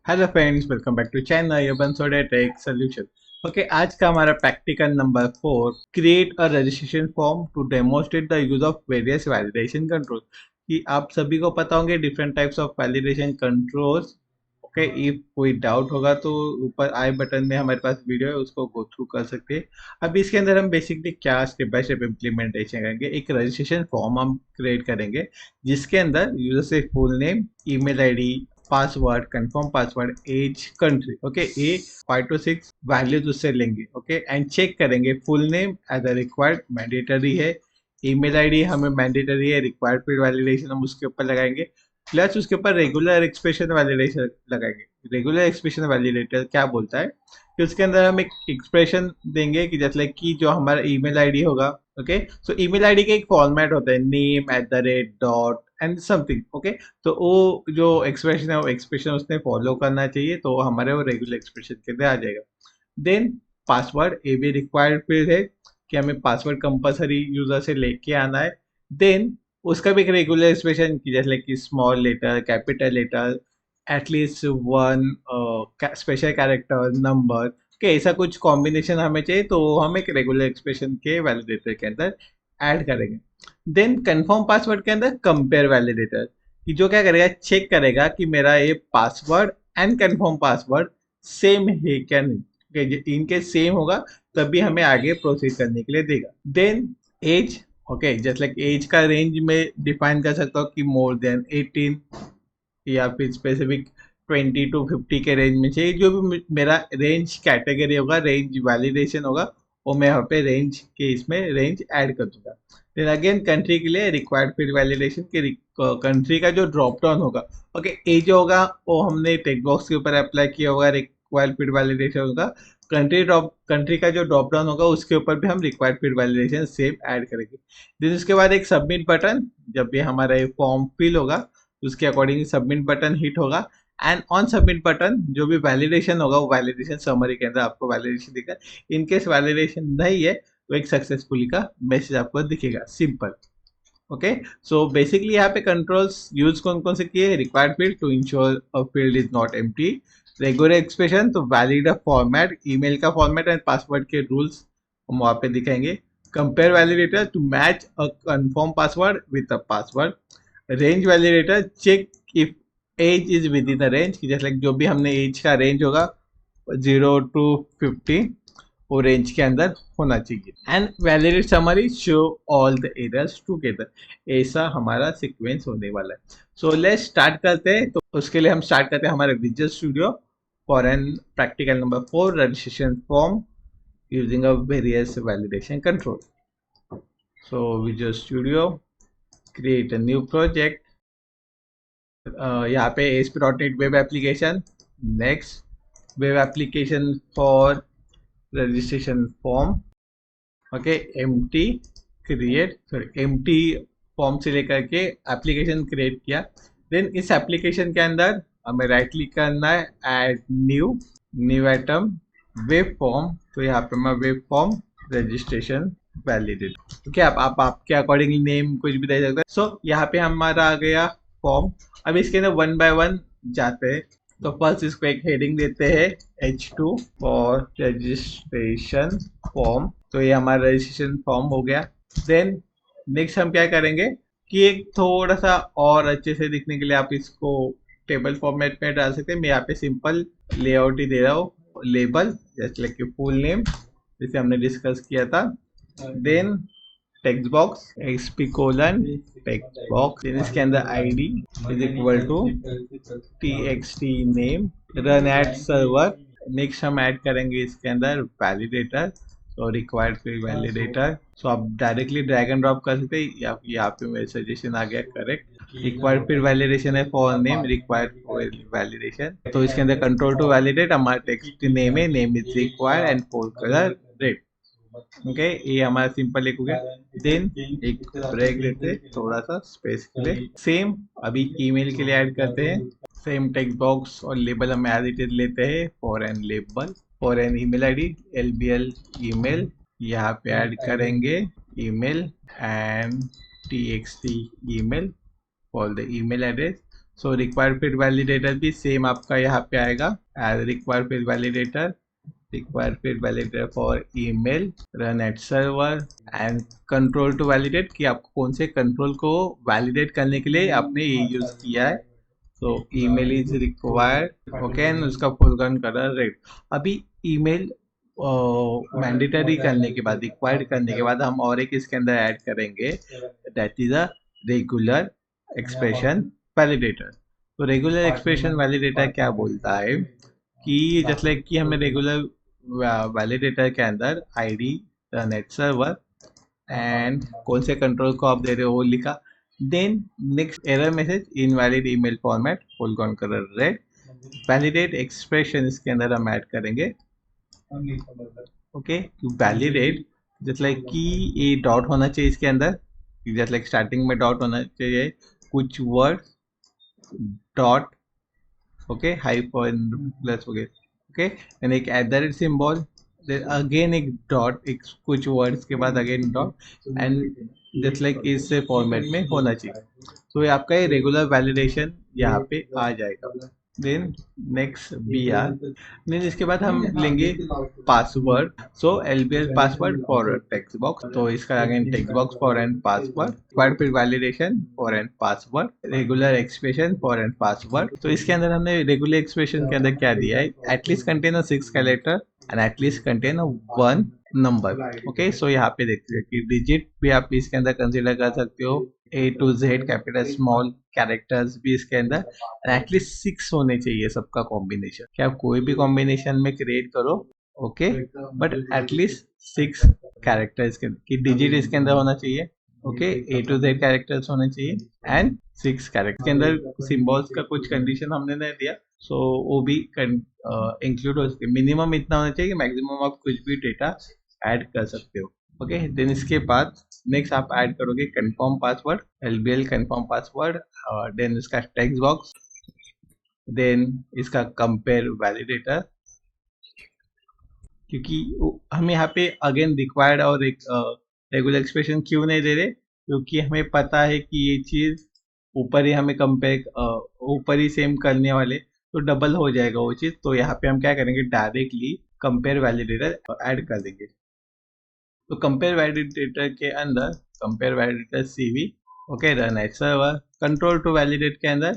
Hello friends, welcome back to channel यबन सोडे tech solution. Okay, आज का हमारा practical number 4, create a registration form to demonstrate the use of various validation control. कि आप सभी को पता होंगे different types of validation controls. Okay, if कोई डाउट होगा तो ऊपर आई बटन में हमारे पास वीडियो है, उसको गो थ्रू कर सकते हैं। अब इसके अंदर हम बेसिकली क्या स्टेप बाय स्टेप इम्प्लीमेंटेशन करेंगे। एक रजिस्ट्रेशन फॉर्म हम क्रिएट करेंगे जिसके अंदर यूजर से full name, email ID, password, confirm password, age, country, okay, ये 5 to 6 वैल्यूज उससे लेंगे। ओके, एंड चेक करेंगे full name age a required mandatory है, ईमेल आईडी हमें मैंडेटरी है, रिक्वायर्ड फील्ड वैलिडेशन हम उसके ऊपर लगाएंगे, प्लस उसके ऊपर रेगुलर एक्सप्रेशन वैलिडेशन लगाएंगे। रेगुलर एक्सप्रेशन वैलिडेटर क्या बोलता है कि उसके अंदर हम एक एक्सप्रेशन देंगे कि जैसे कि जो हमारा ईमेल आईडी होगा। ओके, सो ईमेल आईडी का एक फॉर्मेट होता है, name at the rate dot and something. Okay, तो वो जो एक्सप्रेशन है वो एक्सप्रेशन उसने फॉलो करना चाहिए, तो हमारे वो रेगुलर एक्सप्रेशन के अंदर आ जाएगा। देन पासवर्ड, ये भी रिक्वायर्ड फील्ड है कि हमें पासवर्ड कंपलसरी यूजर से लेके आना है। देन उसका भी एक रेगुलर एक्सप्रेशन की जैसे कि small letter, capital letter, at least one special character, number के ऐसा कुछ कॉम्बिनेशन हमें चाहिए, तो हम एक रेगुलर एक्सप्रेशन के वैलिडेटर के अंदर ऐड करेंगे। देन कंफर्म पासवर्ड के अंदर कंपेयर वैलिडेटर कि जो क्या करेगा, चेक करेगा कि मेरा ये password and confirm password same है क्या नहीं। इनके सेम होगा तभी हमें आगे प्रोसीड करने के लिए देगा। Then age, okay, just like age का रेंज में डिफाइन कर सकता हूँ कि मोर देन 18 या फिर स्पेसिफिक 20 to 50 के रेंज में चाहिए। जो भी मेरा रेंज कैटेगरी होगा, रेंज वैलिडेशन होगा, वो मैं यहाँ पे रेंज के इसमें रेंज ऐड कर दूंगा। फिर अगेन कंट्री के लिए रिक्वायर्ड फील्ड वैलिडेशन की कंट्री का जो ड्रॉप डाउन होगा, ओके, ए जो होगा वो हमने टेक बॉक्स के ऊपर अप्लाई किया होगा, रिक्वायर्ड फील्ड वैलिडेशन होगा। कंट्री का जो ड्रॉप डाउन होगा उसके ऊपर भी हम required field validation same add करेंगे। देन उसके बाद एक सबमिट बटन, जब भी हमारा ये फॉर्म फिल होगा उसके अकॉर्डिंग सबमिट बटन हिट होगा। एंड ऑन सबमिट बटन जो भी वैलिडेशन होगा वो वैलिडेशन समरी के अंदर आपको वैलिडेशन दिखेगा। इनकेस वैलिडेशन नहीं है तो एक सक्सेसफुली का मैसेज आपको दिखेगा, सिंपल। ओके, सो बेसिकली यहाँ पे कंट्रोल्स यूज कौन कौन से किए। Required field to ensure a field is not empty, regular expression to valid format, email का फॉर्मेट एंड पासवर्ड के रूल्स हम वहाँ पे दिखाएंगे। Compare validator to match a confirm password with a password. Range validator check if age is within the range, कि जैसे जो भी हमने एज का रेंज होगा 0 to 50 वो रेंज के अंदर होना चाहिए। And validate summary show all the errors together, ऐसा हमारा सीक्वेंस होने वाला है। सो लेट्स स्टार्ट करते हैं। तो उसके लिए हम स्टार्ट करते हैं हमारे Visual Studio for an practical number 4, registration form using a various validation control. So Visual Studio, create a new project, यहाँ पे ASP.NET web application, next web application for registration form. Okay, empty create, sorry empty form से लेकर के application create किया। Then इस application के अंदर हमें राइट क्लिक करना है, add new, new item, web form. तो यहाँ पे मैं web form registration validate. Okay, आप आपके अकॉर्डिंग नेम कुछ भी दे सकते हैं। सो यहाँ पे हमारा आ गया फॉर्म। अब इसके अंदर वन बाय वन जाते हैं। तो फर्स्ट इसको एक हेडिंग देते हैं, H2 फॉर रजिस्ट्रेशन फॉर्म। तो ये हमारा रजिस्ट्रेशन फॉर्म हो गया। देन नेक्स्ट हम क्या करेंगे कि एक थोड़ा सा और अच्छे से दिखने के लिए आप इसको टेबल फॉर्मेट में डाल सकते हैं। मैं यहाँ पे सिंपल लेआउट ही दे रहा हूँ, लेबल जैसे लाइक फुल नेम जिसे हमने डिस्कस किया था। Then text box XP colon text box, इसके अंदर ID is equal to txt name, run at server. Next हम ऐड करेंगे इसके अंदर वैलिडेटर, तो रिक्वायर्ड फील्ड वैलिडेटर। सो आप डायरेक्टली ड्रैग एंड ड्रॉप कर सकते हैं, या यहाँ पे मेरे सजेशन आ गया करेक्ट। रिक्वायर्ड फील्ड वैलिडेशन है फॉर नेम, रिक्वायर्ड वैलिडेशन, तो इसके अंदर कंट्रोल टू वैलिडेट हमारा टेक्स्ट नेम है, name is required and four colour red. Okay, ये हमारा सिंपल एक हो गया। देन एक ब्रेक लेते थोड़ा सा स्पेस के लिए। सेम अभी ईमेल के लिए ऐड करते हैं, सेम टेक्स्ट बॉक्स और लेबल हम एज इट इज लेते हैं for an label, for an email ID LBL email, यहाँ पे ऐड करेंगे email and TXT email for the email address. So required field validator भी सेम आपका यहाँ पे आएगा as required field validator, require field validator for email, run at server and control to validate कि आपको कौन से कंट्रोल को वैलिडेट करने के लिए आपने ये यूज किया है। तो email is required, okay, and उसका फुल रन कलर रेड। अभी ईमेल मैंडेटरी करने के बाद, रिक्वायर्ड करने के बाद हम और एक इसके अंदर ऐड करेंगे, that is a regular expression validator. तो रेगुलर एक्सप्रेशन वैलिडेटर क्या बोलता है कि जस्ट लाइक कि हमें रेगुलर वैलिडेटर के अंदर आईडी, नेट सर्वर एंड कौन से कंट्रोल को आप दे रहे हो वो लिखा, then next error message invalid email format full on colour red, validate expression इसके अंदर हम ऐड करेंगे, okay, to validate just like कि ये डॉट होना चाहिए इसके अंदर, जस्ट लाइक स्टार्टिंग में डॉट होना चाहिए, कुछ word dot, okay, hyphen plus वगैरह, ओके, एंड एक at the rate symbol, then again एक डॉट, एक कुछ वर्ड्स के बाद again dot and just like इस फॉर्मेट में होना चाहिए। तो ये आपका ये रेगुलर वैलिडेशन यहाँ पे आ जाएगा। देन नेक्स्ट BR, देन इसके बाद हम लेंगे password, so LBL password for text box, तो इसका again text box for and password, required फिर validation for and password, regular expression for and password. तो इसके अंदर हमने रेगुलर एक्सप्रेशन के अंदर क्या दिया है, at least contain a 6 character and at least contain a 1 number, okay. So यहाँ पे देखते हैं कि डिजिट भी आप इसके अंदर कंसीडर कर सकते हो, A to Z capital small characters भी इसके अंदर, एटलीस्ट 6 होने चाहिए सबका कॉम्बिनेशन, क्या आप कोई भी कॉम्बिनेशन में क्रिएट करो, ओके, बट एटलीस्ट 6 कैरेक्टर्स के की डिजिट इसके अंदर होना चाहिए, okay, A to Z characters होने चाहिए एंड 6 कैरेक्टर के अंदर सिंबल्स का कुछ कंडीशन हमने नहीं दिया, सो वो भी इंक्लूड हो सके, मिनिमम इतना होना चाहिए कि मैक्सिमम आप कुछ भी डेटा ऐड कर सकते हो, ओके। देन इसके बाद नेक्स्ट आप ऐड करोगे confirm password, LBL confirm password, then इसका टेक्स्ट बॉक्स, देन इसका कंपेयर वैलिडेटर, क्योंकि हम यहाँ पे अगेन रिक्वायर्ड और एक रेगुलर एक्सप्रेशन क्यों नहीं दे रहे, क्योंकि हमें पता है कि ये चीज ऊपर ही हमें कंपेयर ऊपर ही सेम करने वाले, तो डबल हो जाएगा वो चीज। तो यहाँ पे हम क्या करेंगे, डायरेक्टली कंपेयर वैलिडेटर ऐड कर देंगे। तो कंपेयर वैलिडेटर के अंदर compare validator CV, okay, run at server, control to validate के अंदर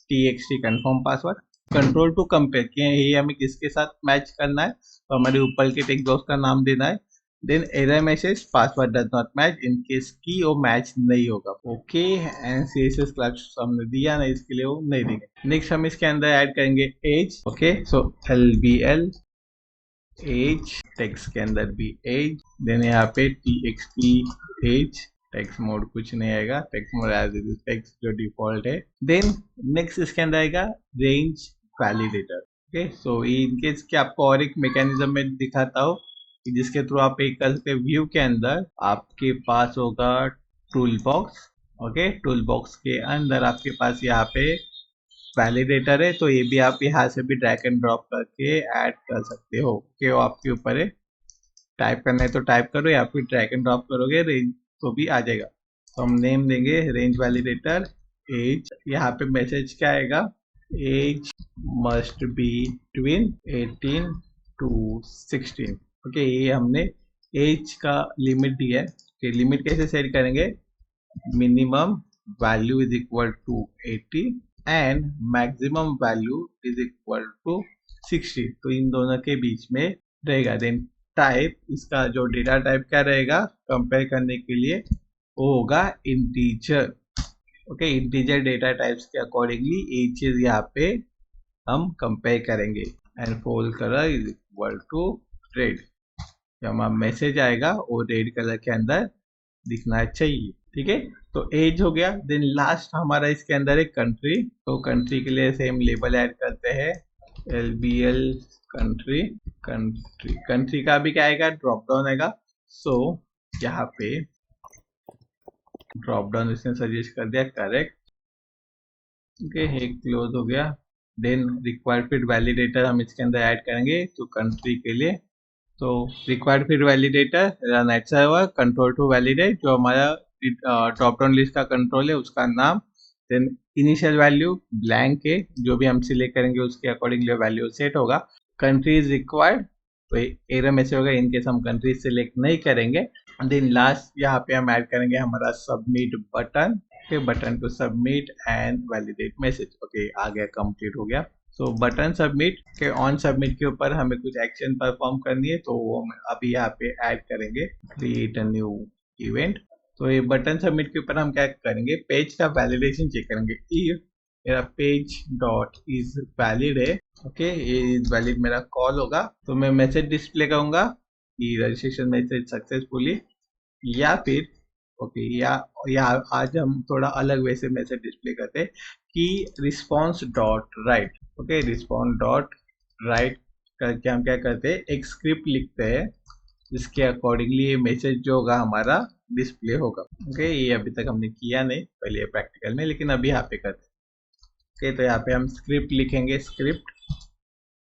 TXT confirm password, control to compare कि ये हमें किसके साथ मैच करना है, तो हमारे ऊपर के टेक्स्ट बॉक्स का नाम देना है, then error message password does not match in case की वो मैच नहीं होगा, ओके, एंड CSS क्लास हमने दिया नहीं, इसके लिए वो नहीं देंगे। नेक्स्ट हम इसके अंदर ऐड करेंगे एज, ओके, सो LBL एज, टेक्स्ट के अंदर भी एज, देन यहाँ पे TXT एज, टेक्स्ट मोड कुछ नहीं आएगा, text mode as it is text जो डिफॉल्ट है। देन नेक्स्ट इसके अंदर आएगा range validator, okay. So in case कि आपको और एक मैकेनिज्म में दिखाता हूँ कि जिसके थ्रू आप एक कर सकते, व्यू के अंदर आपके पास होगा tool box, okay, tool box के अंदर आपके पास यहाँ पे वैलिडेटर है, तो ये भी आप यहाँ से भी ड्रैग एंड ड्रॉप करके ऐड कर सकते हो, कि वो आपके ऊपर है, टाइप करना है तो टाइप करो या फिर ड्रैग एंड ड्रॉप करोगे रेंज तो भी आ जाएगा। तो हम नेम देंगे रेंज वैलिडेटर एज, यहाँ पे मैसेज क्या आएगा, age must be between 18 to 16, okay, ये हमने एज का लिमिट दिया है, कि लिमिट कैसे सेट करेंगे, minimum value is equal to 80 and maximum value is equal to 60, तो इन दोनों के बीच में रहेगा। देन टाइप, इसका जो डेटा टाइप क्या रहेगा कंपेयर करने के लिए, वो होगा integer, okay, integer data types के अकॉर्डिंगली ये चीज यहाँ पे हम कंपेयर करेंगे, and full colour is equal to red, हमारा मैसेज आएगा वो रेड कलर के अंदर दिखना चाहिए, ठीक है। तो एज हो गया। देन लास्ट हमारा इसके अंदर एक कंट्री, तो कंट्री के लिए सेम लेबल ऐड करते हैं, LBL कंट्री, कंट्री का भी क्या आएगा, ड्रॉप डाउन आएगा, सो यहाँ पे ड्रॉप डाउन इसने सजेस्ट कर दिया करेक्ट, ओके, क्लोज हो गया। देन रिक्वायर्ड फिट वैलिडेटर हम इसके अंदर ऐड करेंगे, तो कंट्री के लिए, तो required field validator run at server, control to validate, जो हमारा ड्रॉप डाउन लिस्ट का कंट्रोल है उसका नाम, देन इनिशियल वैल्यू ब्लैंक है, जो भी हम सिलेक्ट करेंगे उसके अकॉर्डिंगली वैल्यू सेट होगा। कंट्री इज रिक्वायर्ड, तो एरर मैसेज होगा इनकेस हम कंट्री सिलेक्ट नहीं करेंगे। देन लास्ट यहाँ पे हम ऐड करेंगे हमारा submit button, okay, button to submit and validate message. Okay, आ गया, कंप्लीट हो गया। सो बटन सबमिट के ऑन सबमिट के ऊपर हमें कुछ एक्शन परफॉर्म करनी है, तो वो हम अभी यहाँ पे ऐड करेंगे, क्रिएट अ न्यू इवेंट। तो ये बटन सबमिट के ऊपर हम क्या करेंगे, पेज का वैलिडेशन चेक करेंगे। इफ मेरा पेज डॉट इज वैलिड है, ओके, ये इज वैलिड मेरा कॉल होगा, तो मैं मैसेज डिस्प्ले करूंगा कि रजिस्ट्रेशन मैसेज सक्सेसफुली, या फिर ओके या आज हम थोड़ा अलग वे से मैसेज डिस्प्ले करते हैं कि response dot right. Okay, response dot right करके हम क्या करते हैं, एक स्क्रिप्ट लिखते हैं जिसके अकॉर्डिंगली ये मैसेज जो होगा हमारा डिस्प्ले होगा। ओके, ये अभी तक हमने किया नहीं, पहले प्रैक्टिकल में, लेकिन अभी यहाँ पे करते हैं। ओके, तो यहाँ पे हम स्क्रिप्ट लिखेंगे, स्क्रिप्ट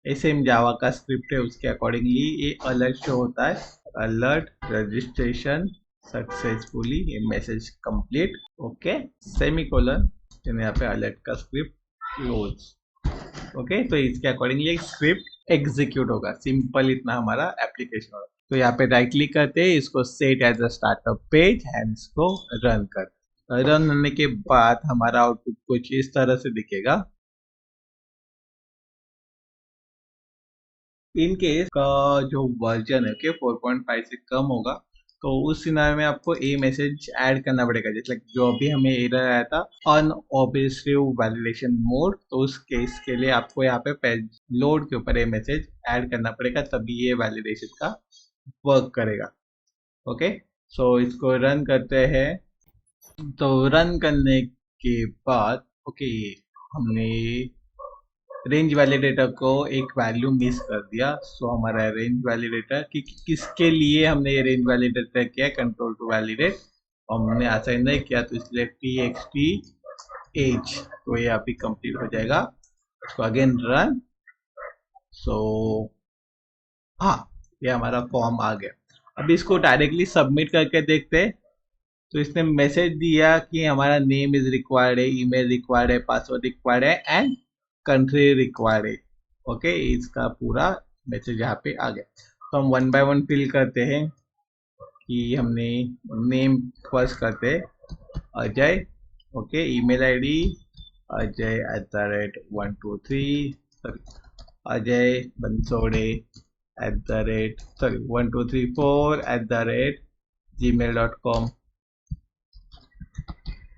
एसएम जावा का स्क्रिप्ट है, उसके अकॉर्डिंगली ये अलर्ट शो होता है, अलर्ट रजिस्ट्रेशन सक्सेसफुली, ये मैसेज कंप्लीट, ओके, सेमीकोलन, यहाँ पे अलर्ट का स्क्रिप्ट क्लोज। ओके, तो इसके अकॉर्डिंगली एक स्क्रिप्ट एग्जीक्यूट होगा, सिंपल इतना हमारा एप्लीकेशन होगा। तो यहाँ पे राइट क्लिक करते हैं, इसको set as a startup page and इसको रन करते। रन होने के बाद हमारा आउटपुट कुछ इस तरह से दिखेगा। इन केस का जो वर्जन है कि 4.5 से कम होगा, तो उस सिनारियो में आपको ए मैसेज ऐड करना पड़ेगा, जैसे जो अभी हमें एरर आया था अनऑब्वियसली वैलिडेशन मोड, तो उस केस के लिए आपको यहाँ पे पेज लोड के ऊपर ए मैसेज ऐड करना पड़ेगा, तभी ये वैलिडेशन का वर्क करेगा। ओके, सो इसको रन करते हैं। तो रन करने के बाद ओके, हमने रेंज वैलिडेटर को एक वैल्यू मिस कर दिया। सो हमारा रेंज वैलिडेटर कि किसके लिए हमने ये रेंज वैलिडेटर किया, कंट्रोल टू वैलिडेट, हमने असाइन नहीं किया, तो इसलिए txt एज, तो ये अभी कंप्लीट हो जाएगा। इसको अगेन रन। सो हाँ, ये हमारा फॉर्म आ गया। अभी इसको डायरेक्टली सबमिट करके देखते हैं। तो इसने मैसेज दिया कि हमारा नेम इज रिक्वायर्ड है, ईमेल रिक्वायर्ड है, पासवर्ड रिक्वायर्ड है एंड कंट्री रिक्वायर्ड है। ओके, इसका पूरा मैसेज यहाँ पे आ गया। तो हम वन बाय वन फिल करते हैं कि हमने नेम फर्स्ट करते हैं अजय, ओके, ईमेल आईडी अजय@123, सॉरी अजय बंसोड़े @1234@gmail.com,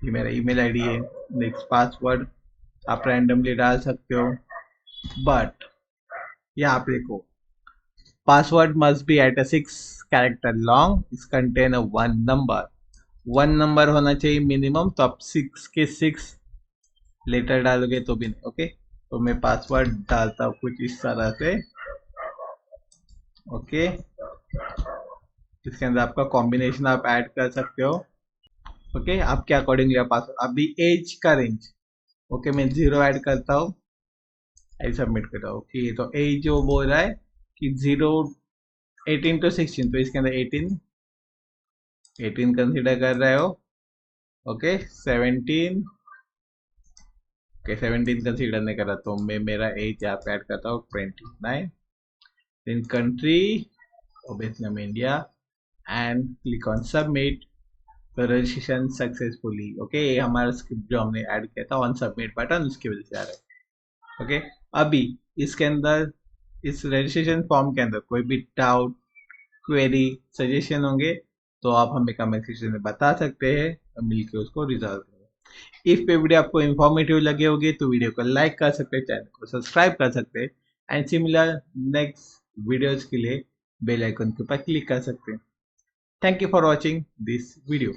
ये मेरा ईमेल आईडी है। नेक्स्ट पासवर्ड आप रैंडमली डाल सकते हो, बट यहाँ पे देखो, password must be at 6 character long, is contain 1 number, 1 number होना चाहिए मिनिमम, तो आप 6 के 6 लेटर डालोगे तो भी नहीं। ओके, तो मैं पासवर्ड डालता हूँ कुछ इस तरह से। ओके, इसके अंदर आपका कॉम्बिनेशन आप ऐड कर सकते हो। ओके, आपके अकॉर्डिंगली पासवर्ड। अभी एज का रेंज, ओके, मैं 0 ऐड करता हूँ, आई सबमिट करता हूँ। ओके, तो एज जो बोल रहा है कि 18 to 16, तो इसके अंदर 18 कंसिडर कर रहे हो। ओके, 17, ओके 17 कंसिडर नहीं कर रहा, तो मैं मेरा एज यहाँ पे ऐड करता हूँ 29। देन कंट्री, ऑब्वियसली हम India, and click on submit, तो रजिस्ट्रेशन सक्सेसफुली। ओके, ये हमारा स्क्रिप्ट जो हमने ऐड किया था ऑन सबमिट बटन, उसकी वजह से आ रहा है। ओके, अभी इसके अंदर इस रजिस्ट्रेशन फॉर्म के अंदर कोई भी डाउट, क्वेरी, सजेशन होंगे तो आप हमें कमेंट सेक्शन में बता सकते हैं, मिलकर उसको रिजॉल्व करेंगे। इफ ये वीडियो आपको इन्फॉर्मेटिव लगे होगी तो वीडियो को लाइक कर सकते हैं, चैनल को सब्सक्राइब कर सकते हैं, एंड सिमिलर नेक्स्ट वीडियोज के लिए बेल आइकन के ऊपर क्लिक कर सकते हैं। Thank you for watching this video.